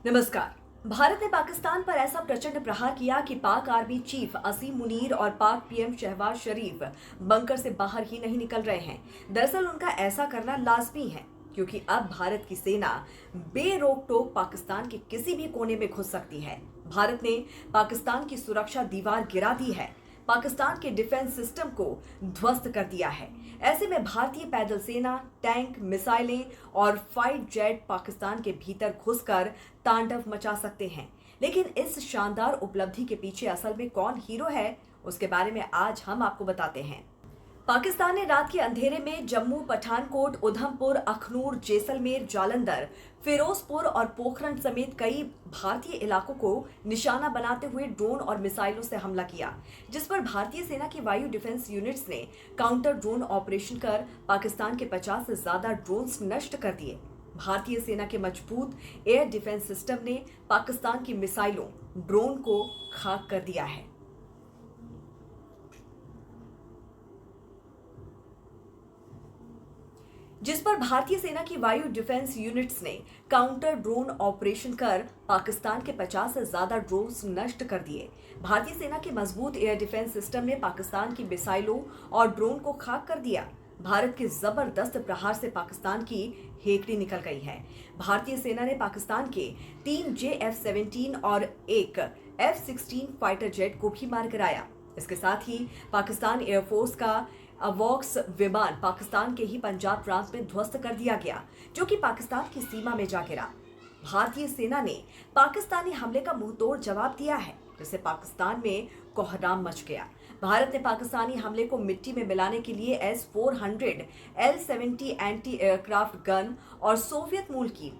नमस्कार। भारत ने पाकिस्तान पर ऐसा प्रचंड प्रहार किया कि पाक आर्मी चीफ असीम मुनीर और पाक पीएम शहबाज शरीफ बंकर से बाहर ही नहीं निकल रहे हैं। दरअसल उनका ऐसा करना लाजमी है क्योंकि अब भारत की सेना बेरोक टोक पाकिस्तान के किसी भी कोने में घुस सकती है। भारत ने पाकिस्तान की सुरक्षा दीवार गिरा दी है, पाकिस्तान के डिफेंस सिस्टम को ध्वस्त कर दिया है। ऐसे में भारतीय पैदल सेना, टैंक, मिसाइलें और फाइट जेट पाकिस्तान के भीतर घुसकर तांडव मचा सकते हैं। लेकिन इस शानदार उपलब्धि के पीछे असल में कौन हीरो है, उसके बारे में आज हम आपको बताते हैं। पाकिस्तान ने रात के अंधेरे में जम्मू, पठानकोट, उधमपुर, अखनूर, जैसलमेर, जालंधर, फिरोजपुर और पोखरण समेत कई भारतीय इलाकों को निशाना बनाते हुए ड्रोन और मिसाइलों से हमला किया, जिस पर भारतीय सेना की वायु डिफेंस यूनिट्स ने काउंटर ड्रोन ऑपरेशन कर पाकिस्तान के 50 से ज्यादा ड्रोन्स नष्ट कर दिए। भारतीय सेना के मजबूत एयर डिफेंस सिस्टम ने पाकिस्तान की मिसाइलों, ड्रोन को खाक कर दिया है। जिस पर भारतीय सेना की वायु डिफेंस यूनिट्स ने काउंटर ड्रोन ऑपरेशन कर पाकिस्तान के 50 से ज्यादा ड्रोन्स नष्ट कर दिए। भारतीय सेना के मजबूत एयर डिफेंस सिस्टम ने पाकिस्तान की मिसाइलों और ड्रोन को खाक कर दिया। भारत के जबरदस्त प्रहार से पाकिस्तान की हेकड़ी निकल गई है। भारतीय सेना ने पाकिस्तान के 3 JF-17 और एक F-16 फाइटर जेट को भी मार गिराया। इसके साथ ही पाकिस्तान एयरफोर्स का अवॉक्स विमान पाकिस्तान के ही पंजाब प्रांत में ध्वस्त कर दिया गया, जो कि पाकिस्तान की सीमा में जा गिरा। भारतीय सेना ने पाकिस्तानी हमले का मुंहतोड़ जवाब दिया है, जिससे पाकिस्तान में कोहराम मच गया। भारत ने पाकिस्तानी हमले को मिट्टी में मिलाने के लिए S-400 L-70 anti aircraft gun और सोवियत मूल की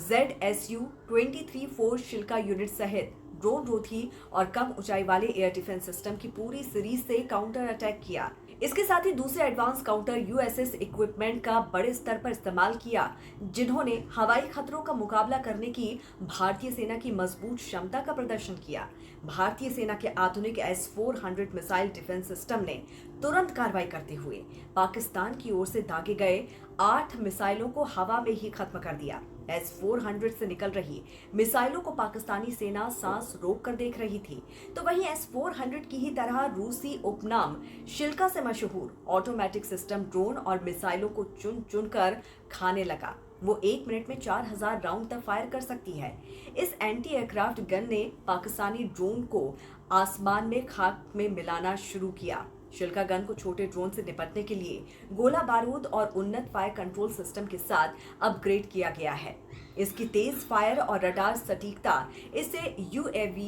ZSU-23 शिल्का यूनिट सहित ड्रोन रोधी और कम ऊंचाई वाले एयर डिफेंस सिस्टम की पूरी सीरीज से काउंटर अटैक किया। इसके साथ ही दूसरे एडवांस काउंटर USS इक्विपमेंट का बड़े स्तर पर इस्तेमाल किया, जिन्होंने हवाई खतरों का मुकाबला करने की भारतीय सेना की मजबूत क्षमता का प्रदर्शन किया। भारतीय सेना के आधुनिक S-400 मिसाइल डिफेंस सिस्टम ने तुरंत कार्रवाई करते हुए पाकिस्तान की ओर से दागे गए 8 मिसाइलों को हवा में ही खत्म कर दिया। S-400 से निकल रही मिसाइलों को पाकिस्तानी सेना सांस रोक कर देख रही थी, तो वहीं S-400 की ही तरह रूसी उपनाम शिल्का से मशहूर ऑटोमेटिक सिस्टम ड्रोन और मिसाइलों को चुन चुन कर खाने लगा। वो 1 मिनट में 4000 राउंड तक फायर कर सकती है। इस एंटी एयरक्राफ्ट गन ने पाकिस्तानी ड्रोन को आसमान में खाक में मिलाना शुरू किया। शिल्का गन को छोटे ड्रोन से निपटने के लिए गोला बारूद और उन्नत फायर कंट्रोल सिस्टम के साथ अपग्रेड किया गया है। इसकी तेज फायर और रडार सटीकता इसे UAV,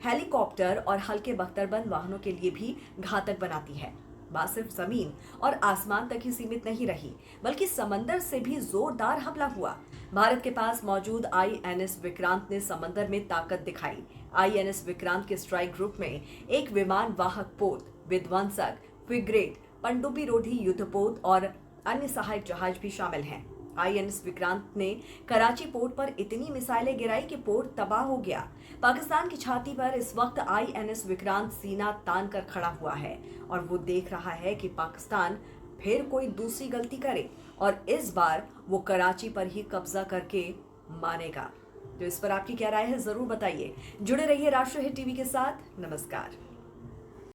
हेलीकॉप्टर और हल्के बख्तरबंद वाहनों के लिए भी घातक बनाती है। बात सिर्फ जमीन और आसमान तक ही सीमित नहीं रही, बल्कि समंदर से भी जोरदार हमला हुआ। भारत के पास मौजूद INS विक्रांत ने समंदर में ताकत दिखाई। INS विक्रांत के स्ट्राइक ग्रुप में एक विमान वाहक पोत, विध्वंसक, फ्रिगेट, पनडुब्बी रोधी युद्धपोत और अन्य सहायक जहाज भी शामिल हैं। INS विक्रांत ने कराची पोर्ट पर इतनी मिसाइलें गिराई कि पोर्ट तबाह हो गया। पाकिस्तान की छाती पर इस वक्त INS विक्रांत सीना तान कर खड़ा हुआ है और वो देख रहा है कि पाकिस्तान फिर कोई दूसरी गलती करे और इस बार वो कराची पर ही कब्जा करके मानेगा। तो इस पर आपकी क्या राय है, जरूर बताइए। जुड़े रहिए राष्ट्रहित टीवी के साथ। नमस्कार।